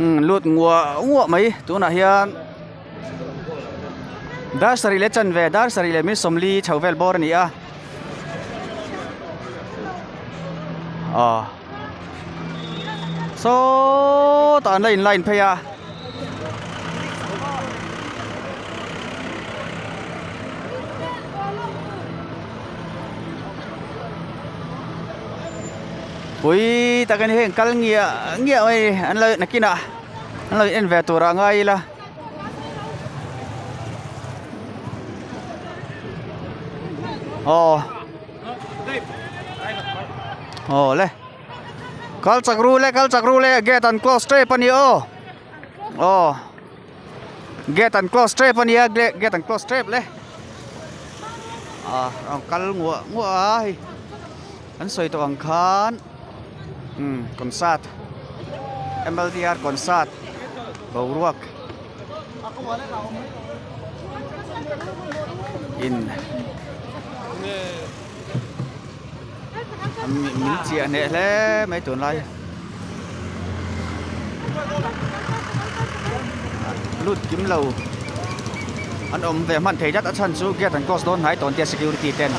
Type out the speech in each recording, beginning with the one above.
lụt ngua mấy tu na hiền dar sari le chan ve dar sari le mi somli chawvel bor ni a so ta line phê à ui ta cái này kal nghĩa ơi anh lợi nãy kia nè anh lợi anh về tụi ra ngay là le kal chakru le get and close straight pani get and close straight pani get and close straight le ông kal ngua ai anh soi to ang khan concert MLDR concert bawruak in mình chia nè lẽ mấy tuần nay lút kiếm lầu anh về mặt thấy rất là chân chú get and cost don hãy tốn tiền security ten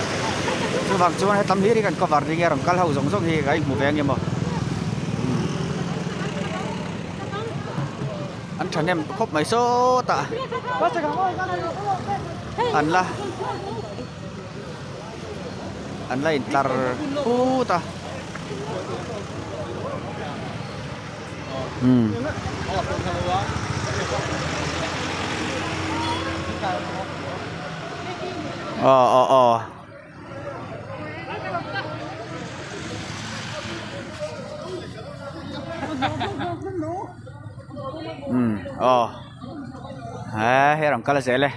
chú vàng chú hãy tâm lý đi cần cover đi nghe rằng cá hậu giống thì cái một vé nghe mà anh chẳng em khóc mấy số tạ anh là intar ta hay làm cái là dễ lên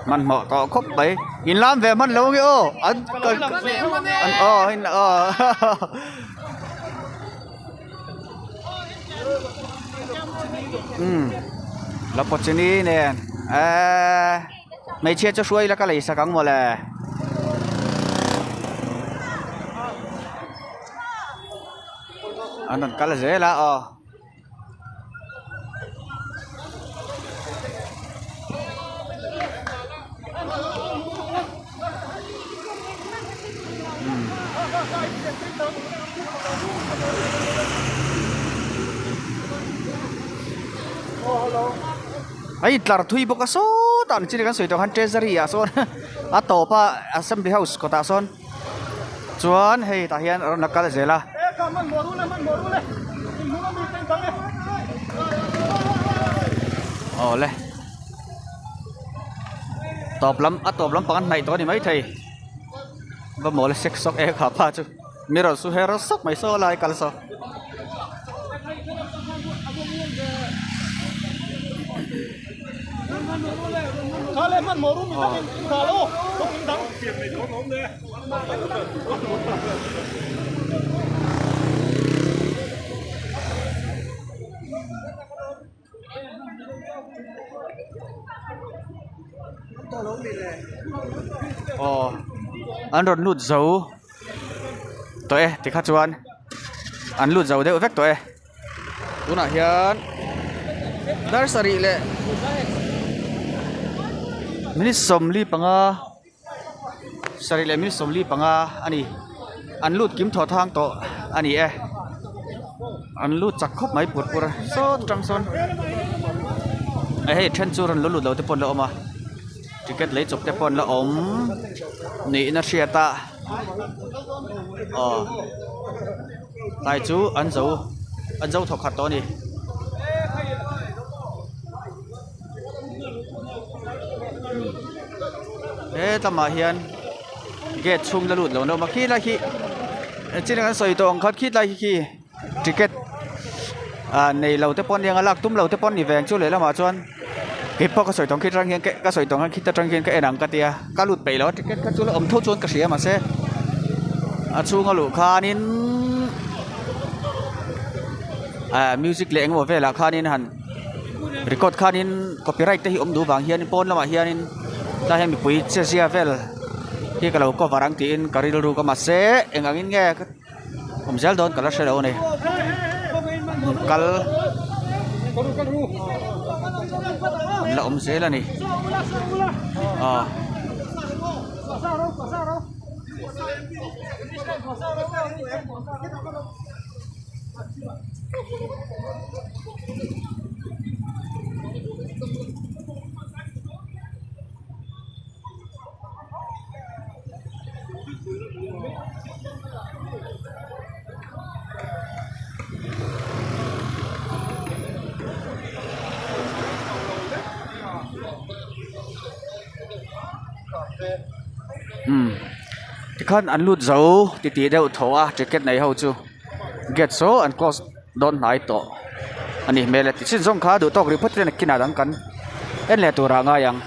mình mở to khóc đấy in làm về mình lâu kìa anh lập một chân đi nè mấy chia cho xuôi là cái này sao cắn mà là anh cái là dễ là ay tlar thui boka so tan chini kan soito han treasury a son a topa assembly house ko ta son chuan hei ta hian ron nakal zela le top lam pangan nai to ni mai thei ba mo le sek sok e kha pa chu miro su hero sok mai so lai kal so Kale man moru mi tang kalo tok dang tiam nei thon om de anh rod lút dấu tụi thì khát chuan anh lút dấu đều vét tụi tú nào hiền dar sari le minit somli panga sari le minit somli panga anh lút kiếm thọ thang to anh lút chặt khóc mấy bột bột so trăng son hey chen chu ran lút lâu te pon lo mà ticket lấy chụp te pon lo nị na chia ta tại chú anh dấu thọc hạt to nè thế tầm mà hiền gate chung là lụt lâu đâu mà khi là khi trên cái sợi tông khát khi là khi ticket này lâu tới pon điên lạc túm lâu tới pon thì về chú lấy là mà chuan cái bao cái sợi tông khi trăng hiền cái sợi tông khi ta trăng hiền cái nắng cái tia cái lụt bể đó ticket cái chú là thâu chuan cái xía mà xe chú ngồi lụt kha nín music lệ ngồi về là kha nín hẳn record kha nín copyright thì đủ vàng hiền pon là mà hiền ta hay bị bụi chia về khi cái lâu có varang tiền cái rồi có mà xe anh nghe ông giáo đón cái là xe đâu này kal Kan ru. la zela ni à thì khăn ăn lụt dấu thì tí đều thấu à jacket này hậu chu get so and cost don nai to anh ấy mẹ lại xin zong khá đủ tóc report lên kia nào đăng cắn em lại tổ ra ngay yang